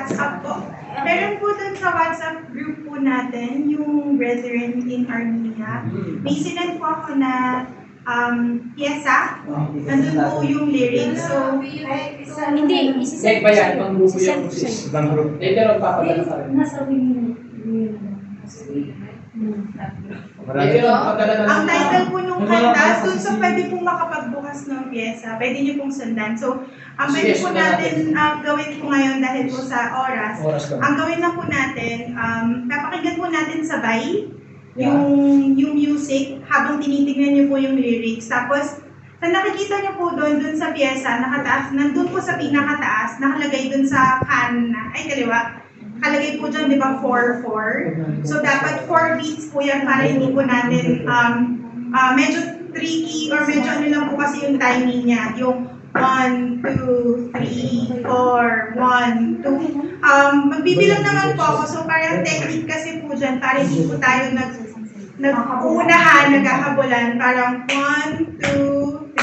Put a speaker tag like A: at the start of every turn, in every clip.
A: WhatsApp po. Meron po dun sa WhatsApp group po natin, yung Brethren in Armenia. May sinend po ako na pyesa. Nandun po yung lyrics. So,
B: Hindi,
C: Check ba yan? Ibang grupo yung sis.
D: Ibang group.
C: Later on, papadala ka rin.
B: nasa wing.
C: Later on, papadala na
A: ang title po nung kanta, so pwede pong makapagbukas ng pyesa. Pwede niyo pong sundan. So, ang pwede po natin gawin po ngayon dahil po sa oras,
C: Oras ka.
A: ang gawin lang po natin, papakinggan po natin sabay yung music habang tinitignan niyo po yung lyrics. Tapos, sa nakikita niyo po doon sa pyesa, nakataas, nandun po sa pinakataas, nakalagay doon sa kaliwa, nakalagay po dyan, di ba, 4-4. So, dapat 4 beats po yan para hindi po natin, medyo tricky or medyo ano lang po kasi yung timing niya. Yung 1, 2, 3, 4, 1, 2. Magbibilang naman po ako. So, parang technique kasi po dyan, para hindi po tayo nag-uunahan, nagkakabulan. Parang 1, 2,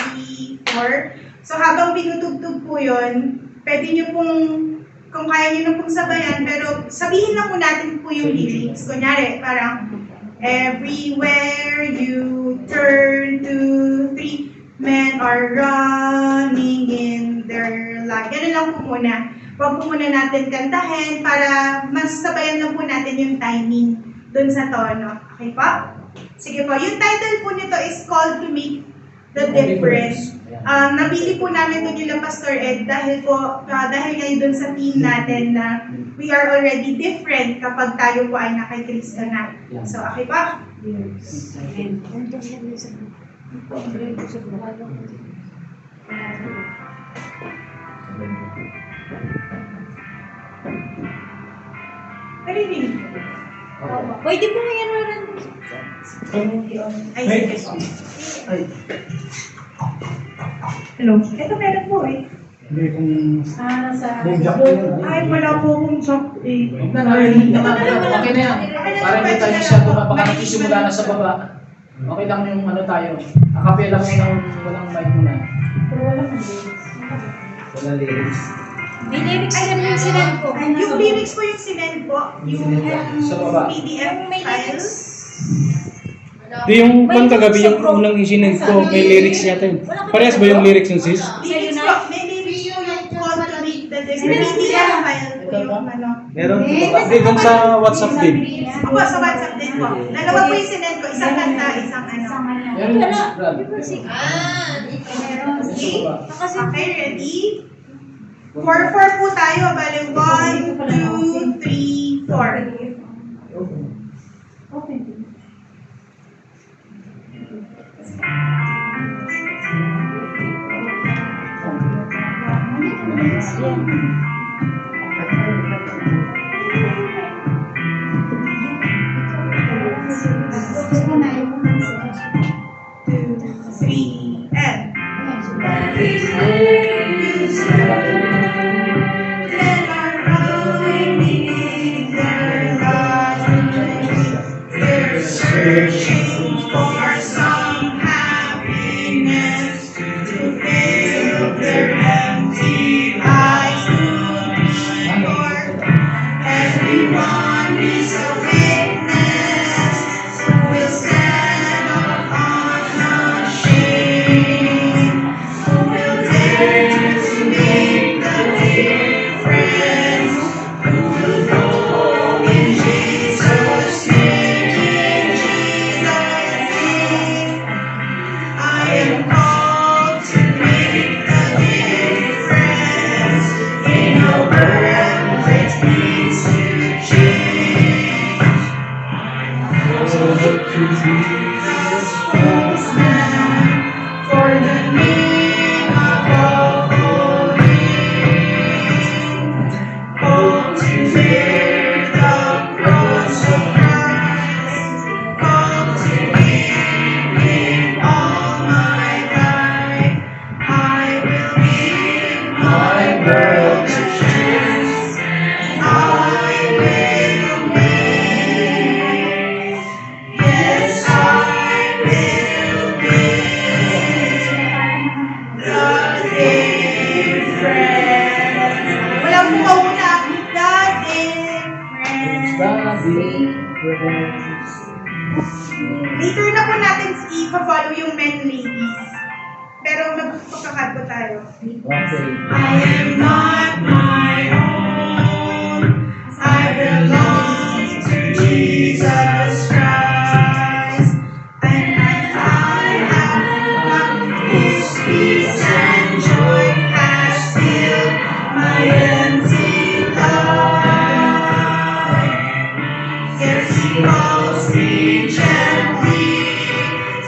A: 3, 4. So, habang pinutugtog po yun, pwede nyo pong, kung kaya nyo na pong sabayan, pero sabihin na po natin po yung lyrics. Kunyari, parang, everywhere you turn to 3, men are running in their life. Ganun lang po muna. Huwag po muna natin kantahin para mas sabayan lang po natin yung timing dun sa tono. Okay po? Sige po. Yung title po nito is Called to Make the Difference. Napili po namin ito nila Pastor Ed dahil ngayon dun sa team natin na we are already different kapag tayo po ay nakay Kristo na. So, okay po? Narinig.
B: Pwede po ngayon waran.
A: Ay, sige po. Hello? Ito meron po eh.
D: Hindi kung...
B: Sa...
D: Yung jack yun.
A: Ay, wala po akong job eh.
C: Okay na yan. Para hindi tayo masyado baka nagsisimula na sa baba. Okay lang yung ano tayo. Akapela mo ng walang mic muna.
D: Wala lyrics.
B: May lyrics na yung sinend ko.
A: Yung lyrics po yung sinend po. Yung
C: Sa baba.
A: PDF files.
D: Di yung kagabi yung unang isinend ko, may lyrics yata yun. Parehas ba yung lyrics yung sis?
A: Lyrics po. May lyrics po yung call to make the difference. PDF file po yung ano.
D: Meron po ba? Hindi, dun sa WhatsApp din.
A: Ako sa WhatsApp din po. Dalawa po yung sinend ko. Isang kanta, isang ano.
C: Yan yung Brad.
A: Okay, ready? 4-4 po tayo. Bale, 1, 2, 3, 4. Searching for some happiness to fill their empty lives to be Lord. Everyone is a witness, so we'll stand up unashamed. So we'll dare to make the difference. We will go in Jesus' name. I am called to make the difference in a world that needs to change. Later na po natin i-follow yung men ladies. Pero magpapakad po tayo.
C: Okay.
A: I am not my own. I belong to Jesus Christ. And I have His peace and joy has filled my empty life. Yes, He calls me gently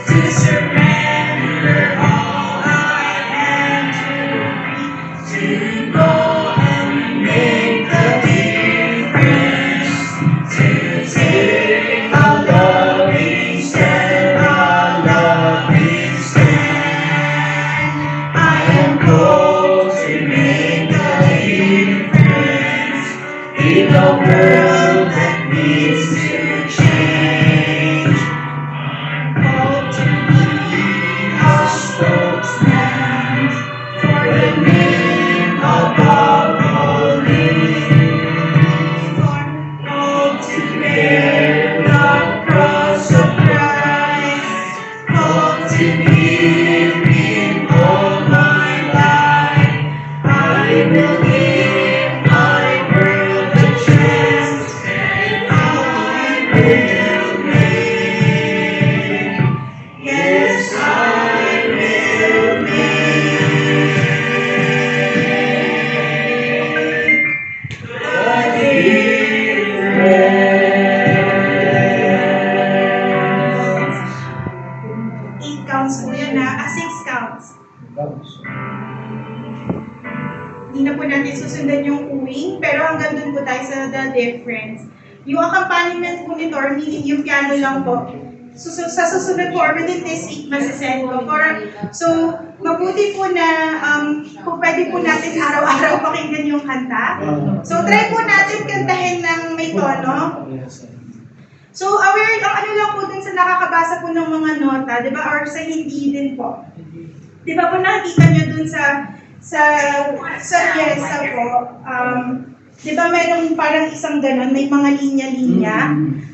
A: to surrender all I am to go and make a difference, to take a loving stand, a loving stand. I am called to make a difference in a world that needs to change. I'm called to be a spokesman for the name above all names. Called to bear the cross of Christ. Called to live in all my life. I will give my world a chance, and I will make. Yes, I will make a difference. 8 counts po yan na, 6 counts. Hindi na po natin susundan yung uwing, pero hanggang dun po tayo sa the difference. Yung accompaniment po nito, or meaning yung piano lang po, sa susunod po, or within this week, masasend ko. So, mabuti po na kung pwede po natin araw-araw pakinggan yung kanta. So, try po natin kantahin ng may tono. So, aware, ang ano lang po dun sa nakakabasa po ng mga nota, di ba? Or sa hindi din po. Di ba po nakikita nyo dun sa pyesa po, di ba mayroong parang isang ganon, may mga linya-linya.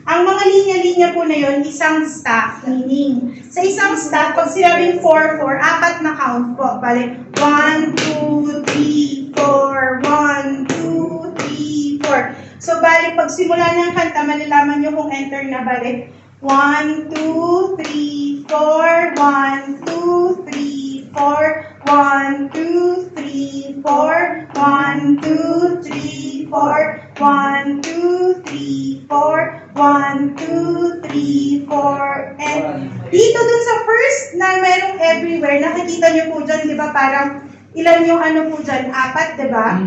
A: Ang mga linya-linya po na yon, isang staff, meaning, sa isang staff, pag sinabing 4-4, 4 na count po. Bale, 1, 2, 3, 4, 1, 2, 3, 4. So, bale, pag simula ng kanta, malalaman nyo kung enter na, bale, 1, 2, 3, 4, 1, 2, 3, 4, 1, 2, 3, 4, 1, 2, 3, 4, 1, 2, 3, 4, 1, 2, 3, 4, and dito dun sa first na mayroong everywhere, nakikita nyo po dyan, di ba, parang ilan yung ano po dyan, 4, di ba?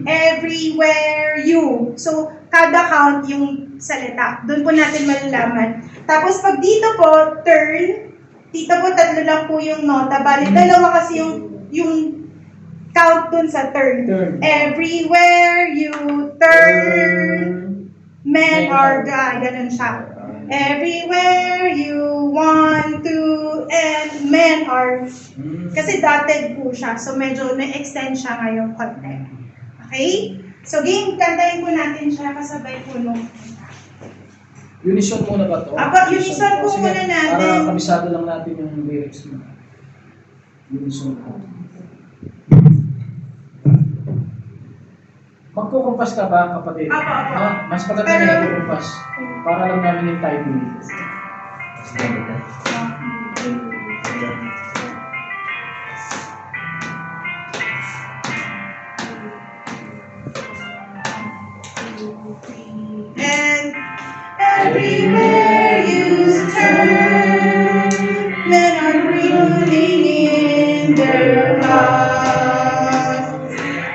A: Everywhere you. So, kada count yung salita. Doon po natin malalaman. Tapos, pag dito po, turn, dito po 3 lang po yung nota. Bali, 2 kasi yung count dun sa turn. Everywhere you turn, men are God. Ganun siya. Everywhere you want to, and men are, kasi dotted po siya. So, medyo na-extend siya ngayong konti. Okay? So, game, kantahin po natin siya kasabay po nung
C: Unison muna ba ito?
A: Unison po
C: Sige,
A: muna natin.
C: para kabisado lang natin yung lyrics mo. Unison po. Magkukumpas ka ba, kapatid?
A: Apo.
C: Mas maganda na nagkukumpas. Para lang namin yung timing.
A: And everywhere you turn, men are breathing in their heart,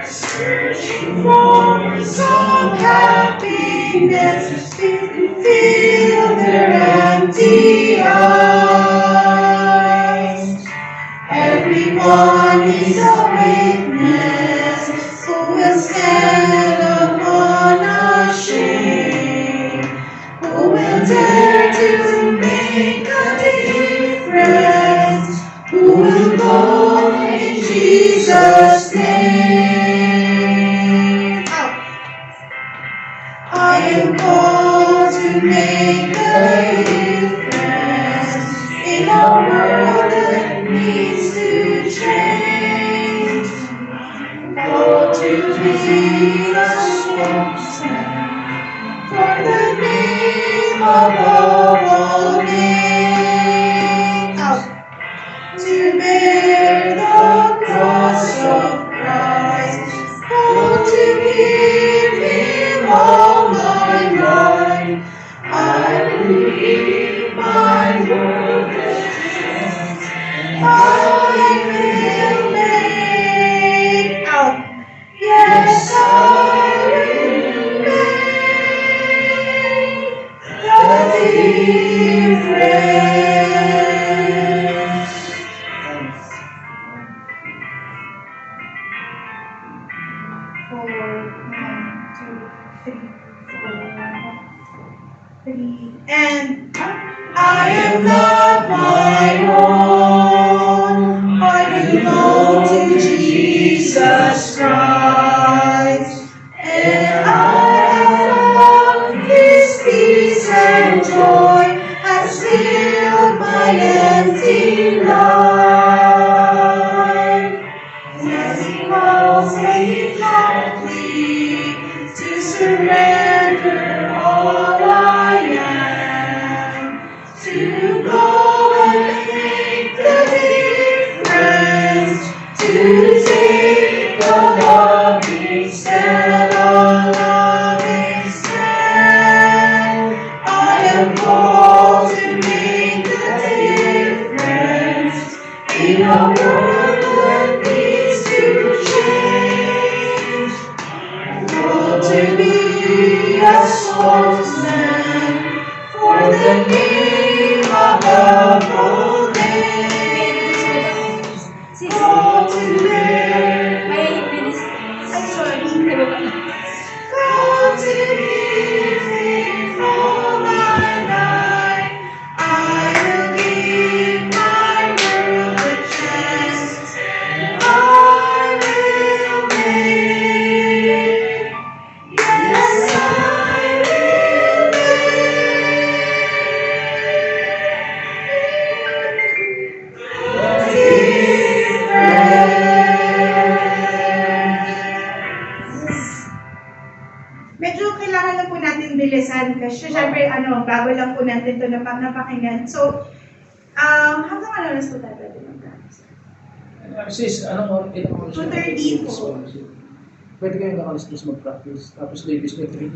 A: searching for some happiness, fill their empty eyes. Everyone is a witness who will stand upon a shame, who will dare to make a difference, who will go in Jesus' name. I am called make a difference in a world that needs to change. Oh, to be a spokesman for the name above all names. Out. To bear the cross of Christ. Oh, to give Him all my life. I believe my word I will make. Out. Yes, I will make the difference. Four, 1, 2, 3, 4, 3, and I am not my own. I belong to Jesus Christ, and I have His peace and joy has filled my empty life. As He calls me humbly to surrender all I am, to go and make the difference, to take the loving stand, a loving stand. I am called to make the difference in a world that needs to change. Oh, to be a spokesman for the name above all names. Oh, to bear.
B: Ay, bilis.
A: I'm sorry.
B: Ay, baba.
A: God to give Him all my life. I will give my world a chance. I will make. Yes, I will make the difference. Medyo kailangan lang po natin bilisan kasi syempre bago lang po natin ito napakinggan. So, hanggang ano oras po tayo pwede mag-practice?
C: Sis, anong ilang oras?
A: 2:30 po.
C: Pwede kayo nakalis mag-practice. Tapos ladies may 3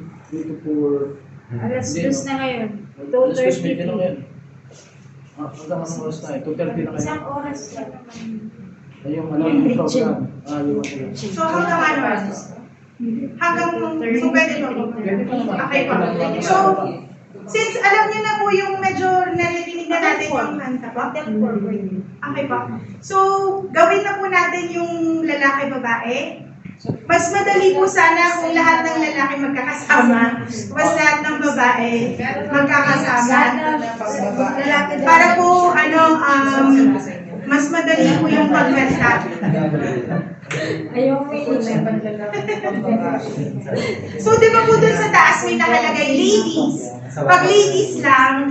C: to 4.
B: Alas 2 na ngayon.
C: Alas 2 may
B: 2:30.
C: na ngayon. Hanggang anong oras tayo? 2:30 na kayo.
B: Isang oras lang naman.
C: Ay, yung yung program. Yung
A: So, hanggang ano oras? Hanggang, so pwede po po.
C: Pwede pa naman.
A: Okay po. So, since alam niyo na po yung medyo naririnig na natin yung kanta po. Okay po. So, gawin na po natin yung lalaki-babae. Mas madali po sana kung lahat ng lalaki magkakasama, mas lahat ng babae magkakasama. Para po, mas madali po yung pagkanta.
B: Ayaw may
A: So, di ba po dun sa taas may nakalagay, ladies. Pag ladies lang.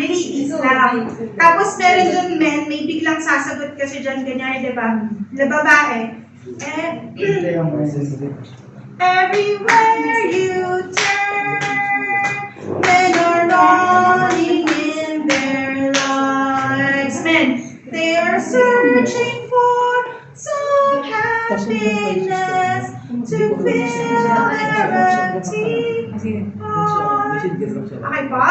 A: Tapos meron dun men, may biglang sasagot kasi dyan ganyan, di ba? Na babae. Everywhere you turn, men are running in their lives. Men, they are searching for some happiness to fill their empty heart. Okay po?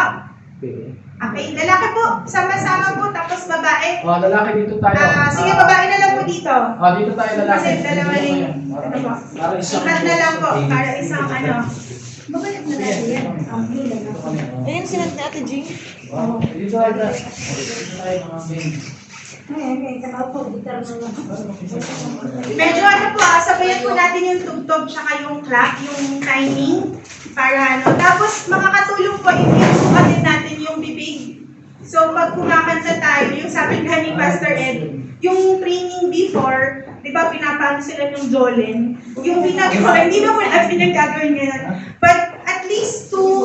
A: Okay, lalaki po, sama-sama po, tapos babae.
C: Lalaki dito tayo.
A: Sige, babae na lang po dito.
C: Dito tayo lalaki.
A: Kasi dalawa rin. Ito po.
C: Para isang...
A: Ikat na lang po, para isang
B: Babalik na natin yan. Ayun, sinat na Ate Jean.
C: Dito tayo na. Dito tayo mga main.
B: Ay, tama po, gitar na lang.
A: Medyo po, sabayan po natin yung tugtog tsaka yung clap, yung timing. Para tapos makakatulong po i-focus natin yung bibig. So pag kumakanta tayo, yung sabi nga ni Pastor Ed, yung training before, di ba pinapano sila ng Jolene? Yung pinagawa, hindi na po natin yung gagawin ngayon. But at least to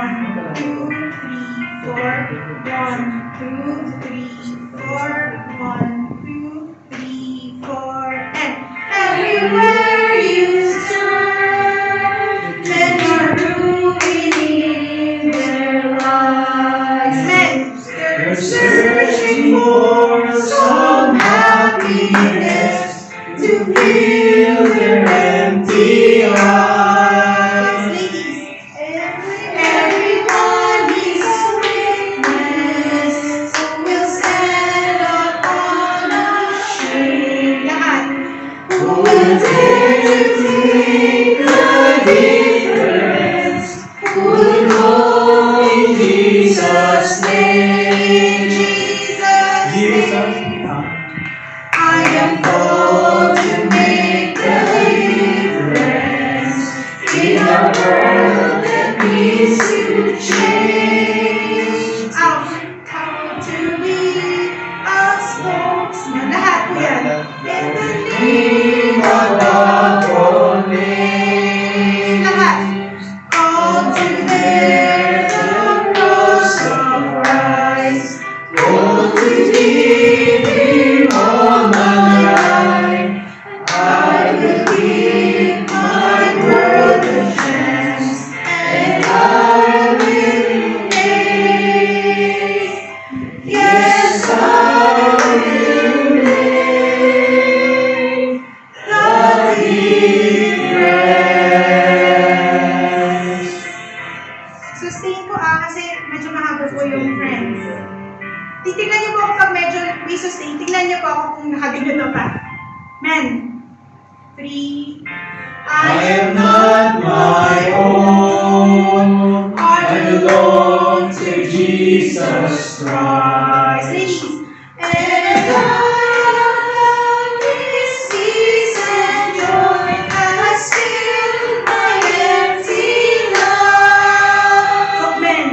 A: and everywhere you turn, men are ruining their lives. Men, they're searching for some happiness to fill their empty eyes. Ladies, everyone is a witness who will stand up unashamed. Lahat. Who will dare to make a difference? Who will go in Jesus' name? Jesus' name. I am called to make a difference in a world that needs to change. I'm called to be a spokesman. Lahat po yan. In the name of God only. Lahat. Called to bear the cross of Christ. Called to give Him all my life. I will give my world a chance, and I will make. Yes, I will make the difference. Sustain ko kasi medyo mahaba po yung friends. Titignan niyo po ako pag medyo may sustain. Tignan niyo po ako kung nakaganito pa. Men. 3.
E: I am not my own. I belong to Jesus Christ.
A: Ladies. And I this peace and joy has filled my empty life. Oh, men.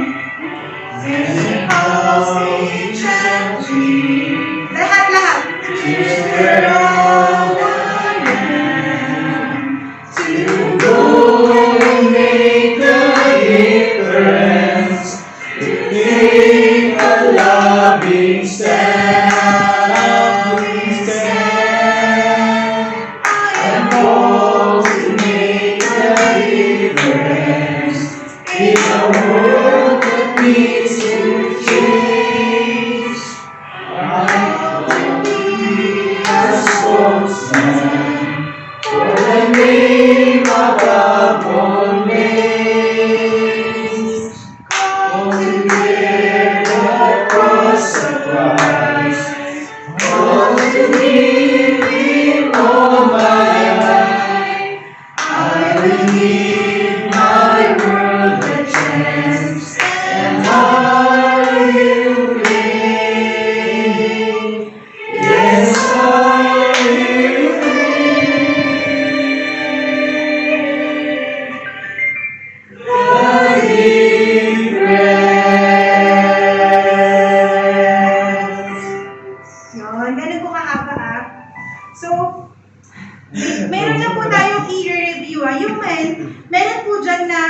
E: a world that needs to change. I want to be a spokesman for the name above all names. Call to bear the cross of Christ. Call to live in all my life. I will give my world a chance, and I will reign. Yes, I will reign. The difference.
A: Yun, ganun po kahaba ah. So, meron na po tayong i-review ah. Yung meron po dyan na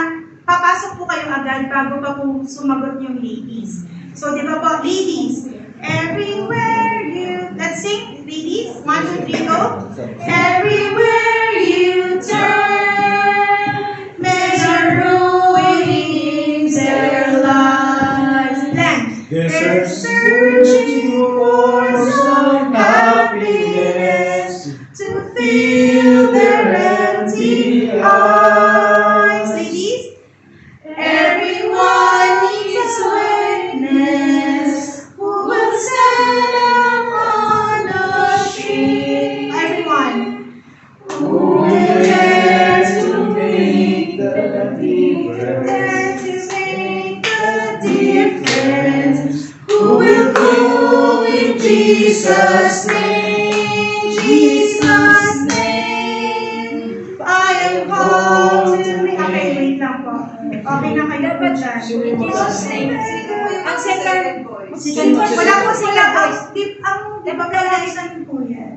A: papasok po kayo agad bago pa po sumagot yung ladies. So, di ba po, ladies, everywhere you, let's sing, ladies, 1, 2, 3, go. Everywhere you turn, men are ruining their lives. Land.
E: They're searching for some happiness
A: To fill their empty eyes. Ladies, everyone needs a witness who will stand up on the street. Everyone. Who will dare to make the difference? Dare to make the difference. Who will go in Jesus' name? Jesus' name. I am called to be. Okay, wait lang po. Okay na kayo po dyan.
B: Jesus' name. Ang second voice.
A: Wala po sila. Di ba kalaisan po yan?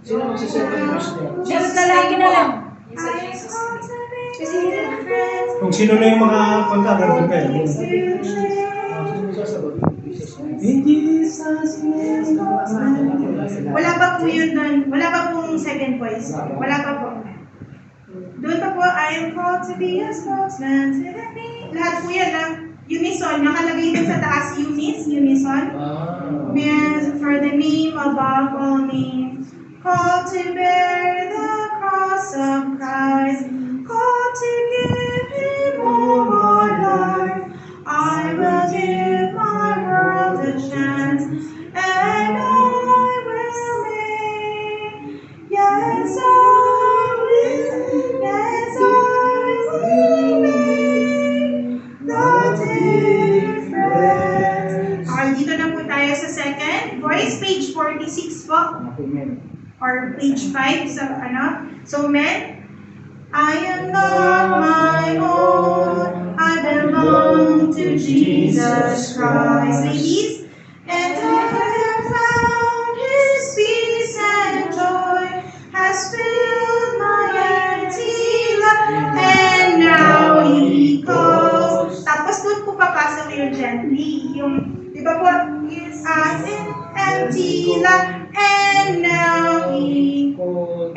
C: Sino magsisettle verse niya?
B: Just lalaki na lang.
A: I am called to be different.
D: Kung sino na yung mga kanta, gano'n kayo.
C: Sino magsasagot?
D: In Jesus' name.
A: Wala pa po yun nun. Wala pa pong second voice. Wala pa po. Doon pa po, I am called to be a spokesman to the name. Lahat po yan lang. Unison. Nakalagay din sa taas. Unison. Yes, for the name above all names. Called to bear the cross of Christ. Called to give him all my life. I will give my world a chance, and I will make. Yes, I will. Yes, I will make the difference. Okay, dito na po tayo sa second voice, page 46 po, or page 5 sa ano. So, men, I am not my own, I belong to Jesus Christ. Ladies, and I have found His peace and joy has filled my empty life, and now He calls. Tapos doon po papasok yung gently, yung, di ba po, is as in empty life, and now He calls.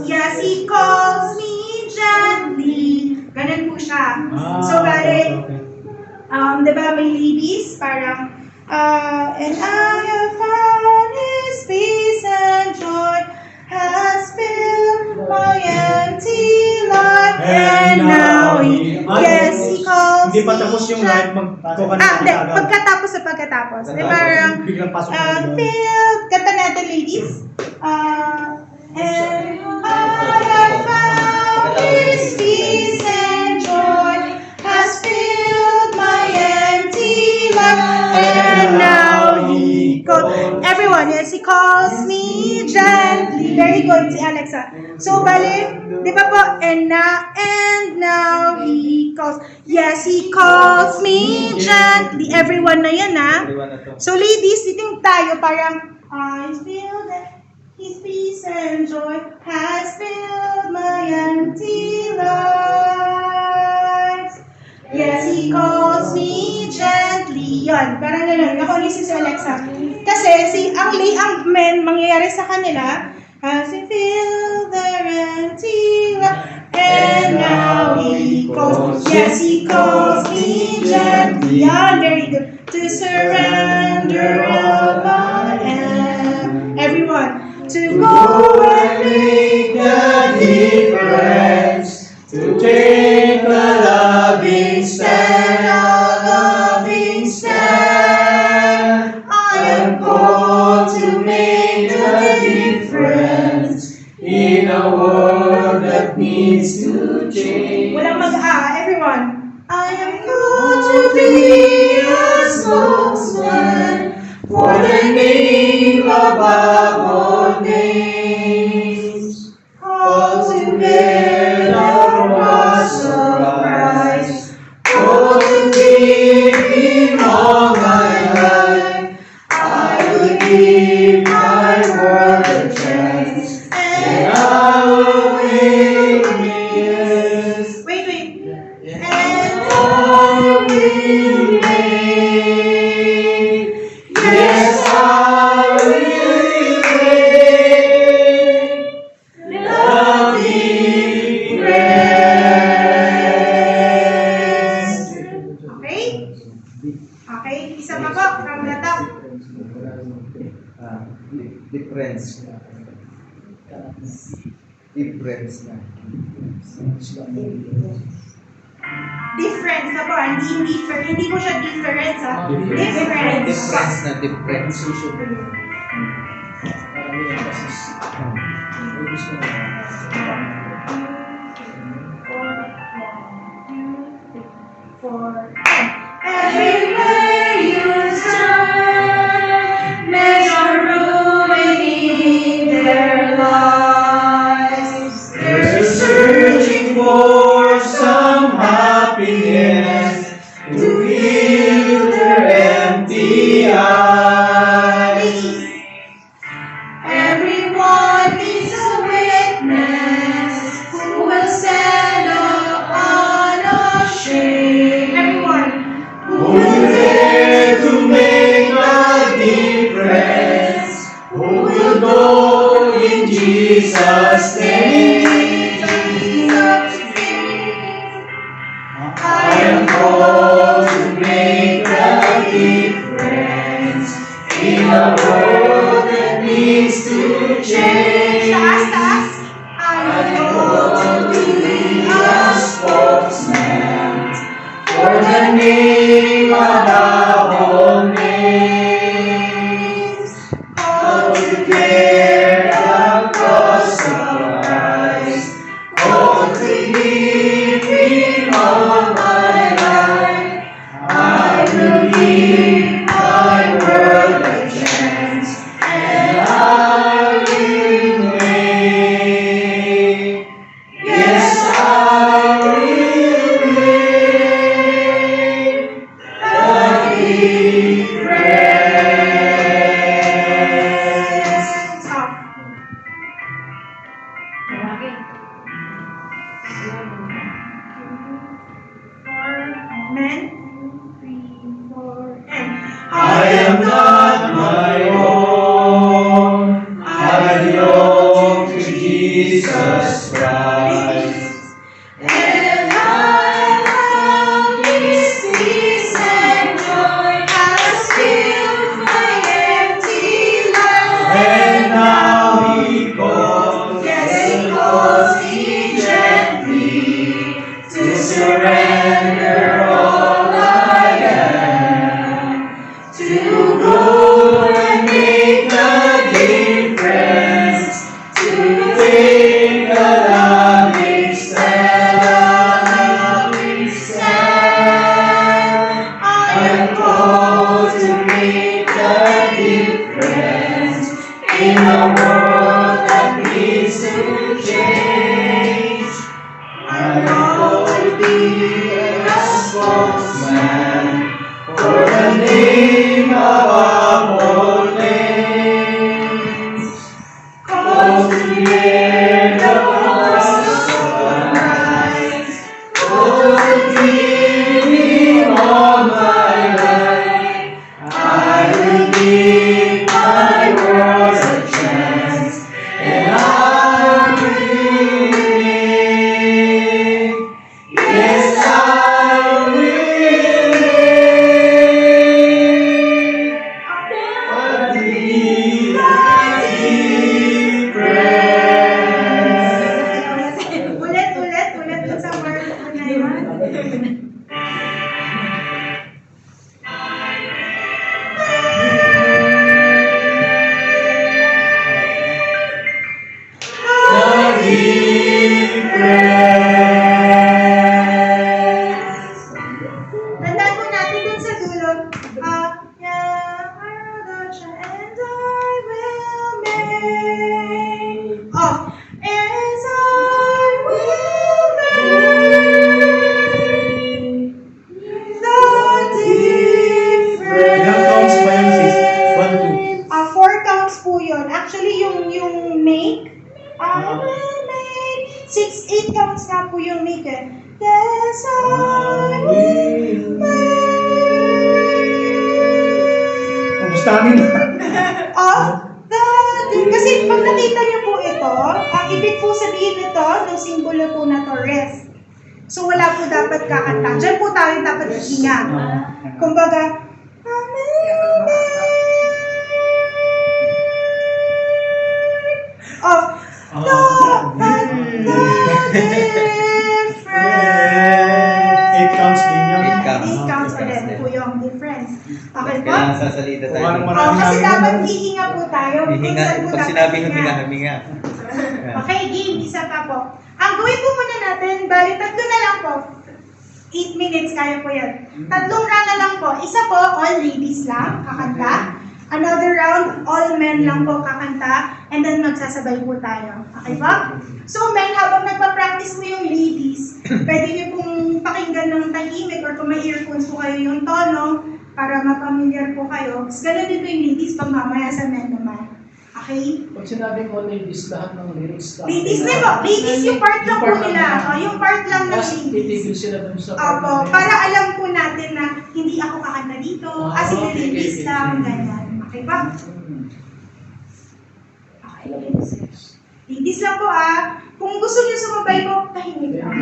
A: Yes, He calls me gently. Ganun po siya. So, bale, di ba may ladies, parang, and I have found His peace and joy has filled my empty life, and now He, yes, He calls
D: Hindi pa
A: me
D: tapos yung
A: gently.
D: live, magtukan na
A: Hindi,
D: agad.
A: pagkatapos. Di ba, parang,
D: Biglang pasok na yun.
A: filled, kanta natin, ladies. And I have found His peace and joy has filled my empty life, and now He calls. Everyone, yes, He calls me gently. Very good, si Alexa. So, bali, di ba po, and now He calls. Yes, He calls me gently. Everyone na yan, ha? So, ladies, titing tayo, parang, I feel that His peace and joy has filled my empty life. Yes, He calls me gently. Yun, parang gano'n. Ako si Alexa. Kasi ang men, mangyayari sa kanila, has He filled their empty life, and now He Yes, He calls me gently on, very good, to surrender all I am. Everyone, to go and make
E: the difference, to take a loving stand, I am called to make a difference in a world that needs to change.
A: Walang everyone. I am called to be a spokesman
E: For the name above all names, called to bear the cross of Christ, called to give Him all my life. I will give my world a chance, and I will make yes,
A: Wait.
E: and I will make yes, I will make the difference.
A: Okay? Okay, isa pa po from the top.
F: Difference. Difference na.
A: Difference na po, hindi po siya difference ha.
C: Difference.
A: Difference.
F: Difference na difference.
C: Parang may emphasis. May gusto na.
A: Everywhere you turn, men are ruining their lives.
E: They're searching for some happiness to fill their empty eyes.
A: Everyone needs a witness who will stand up unashamed. Everyone.
E: Who will dare to make a difference? Who will go in Jesus' name? I am called to make a difference in a world that needs to change.
A: Taas.
E: I am called to be a spokesman for the name above all names, called to bear the cross of Christ, called to give Him all my life. I will give my world a chance, and I will make, yes, I will make the difference.
A: Stop. Men. 3, 4, and
E: I am not my own, I belong to Jesus Christ.
A: And I found His peace and joy has filled my empty life.
E: And now He calls,
A: Yes, He calls me gently
E: to surrender all I am, to go and make the difference, to take a loving stand, I am called to make the difference in a world that needs to change. I am called to be
A: Tandaan po natin dun sa dulo. Yeah, and I will make. Oh, as I will make the difference.
D: Ilang counts ba yun, sis? 1, 2.
A: 4 counts po yun. Actually, yung make, I will make. 6, 8 counts na po yung make eh. Yes, I will make.
D: Ang gustamin.
A: Kasi pag nakita niyo po ito, ang ibig po sabihin nito, ng simbolo po na to, rest. So wala po dapat kakanta. Diyan po tayo dapat hihinga. Kumbaga,
D: Eight counts din yun.
F: 8 counts.
A: 8 counts ulit po yung difference. Okay po?
F: Kailangan sasalita tayo.
D: Kung anong
A: Kasi
D: namin
A: dapat
D: yun.
A: hihinga po tayo.
F: Hihinga,
A: Minsan po
F: pag
A: dapat
F: sinabing
A: hihinga.
F: huminga.
A: Okay, game. Isa pa po. Ang gawin po muna natin, bali, 3 na lang po. 8 minutes, kaya po yan. 3 round na lang po. Isa po, all ladies lang, kakanta. Another round, all men lang po kakanta. And then magsasabay po tayo. Okay po? So men, habang nagpa-practice mo yung ladies, pwede niyo pong pakinggan ng tahimik or kung may earphones po kayo yung tono para mapamilyar po kayo. Tapos ganun din po yung ladies pag mamaya sa men naman. Okay?
C: Pag sinabi ko ladies, lahat ng lyrics.
A: Ladies na po. Ladies yung part lang po nila. Yung part lang ng
C: Tapos
A: ladies.
C: titigil sila dun sa
A: Opo, para alam po natin na hindi ako kakanta dito, kasi
C: okay,
A: ladies
C: okay.
A: lang, ganyan. Okay ba? Okay, ladies lang po ah. Kung gusto niyo sumabay po, tahimik lang.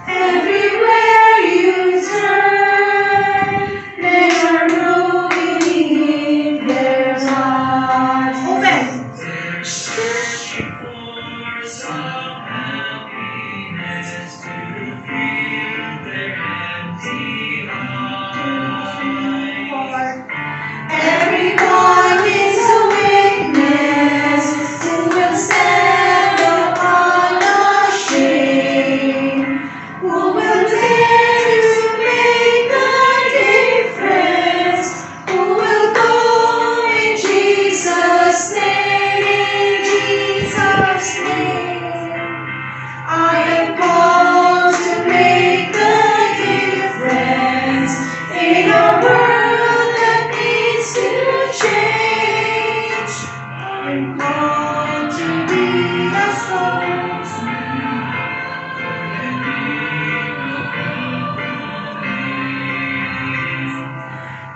A: Everywhere you turn, there's a moving, there's hearts. Open. Everyone is a witness who will stand upon unashamed, who will dare to make the difference, who will go in Jesus' name, in Jesus' name. I am called to make the difference in a world that needs to change. I'm called to be a spokesman.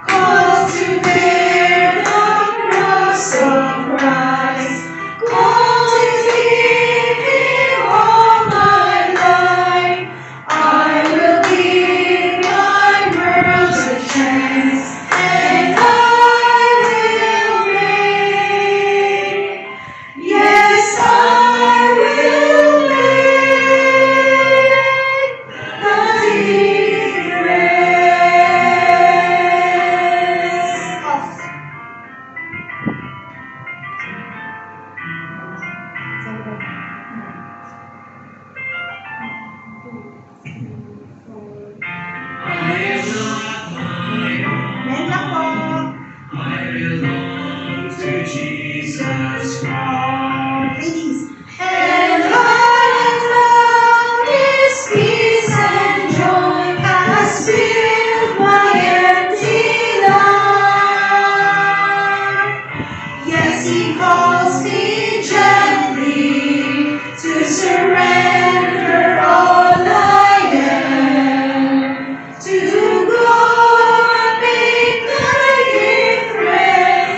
A: Called to bear the cross of Christ. Called to give Him all my life. I will give my world a chance, and I will make. Yes, I will make the difference. Men lang po. Ladies. And heart found His peace and joy has filled my empty life. Yes, He calls me gently to surrender all I am, to go and make the difference.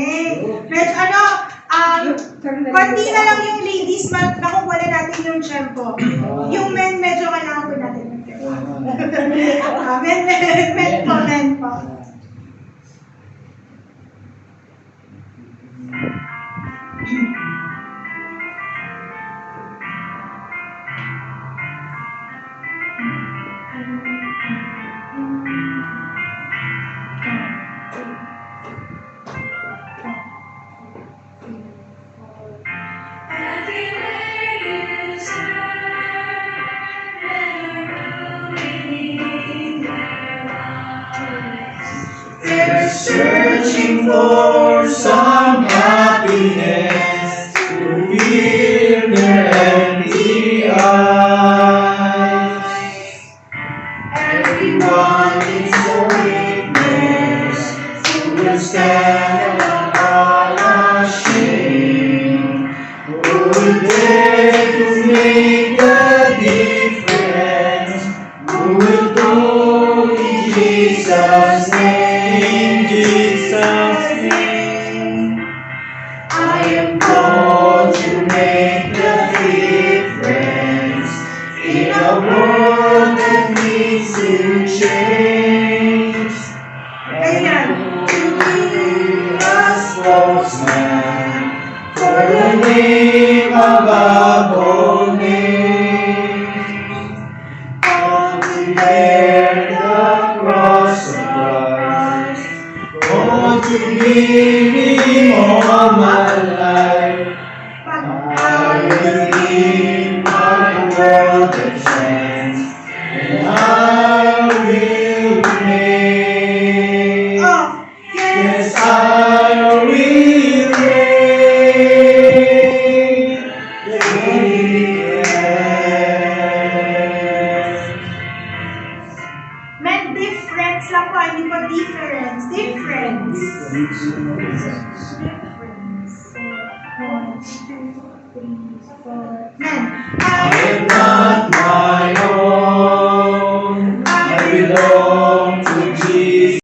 A: Okay. Medyo konti na lang yung ladies, nakukuha na natin yung shampoo. Yung men, medyo kailangan po natin yung shampoo. Men po.
E: They're searching for some happiness to fill their empty eyes. Everyone is a witness who will stand unashamed, who will dare to make a difference, who will go in Jesus' name. Jesus' name. I am called to make the difference in a world that needs to change.
A: Ayan.
E: To be a spokesman for the name above all names. Come to bear the cross of Christ. Oh, to give Him all my life.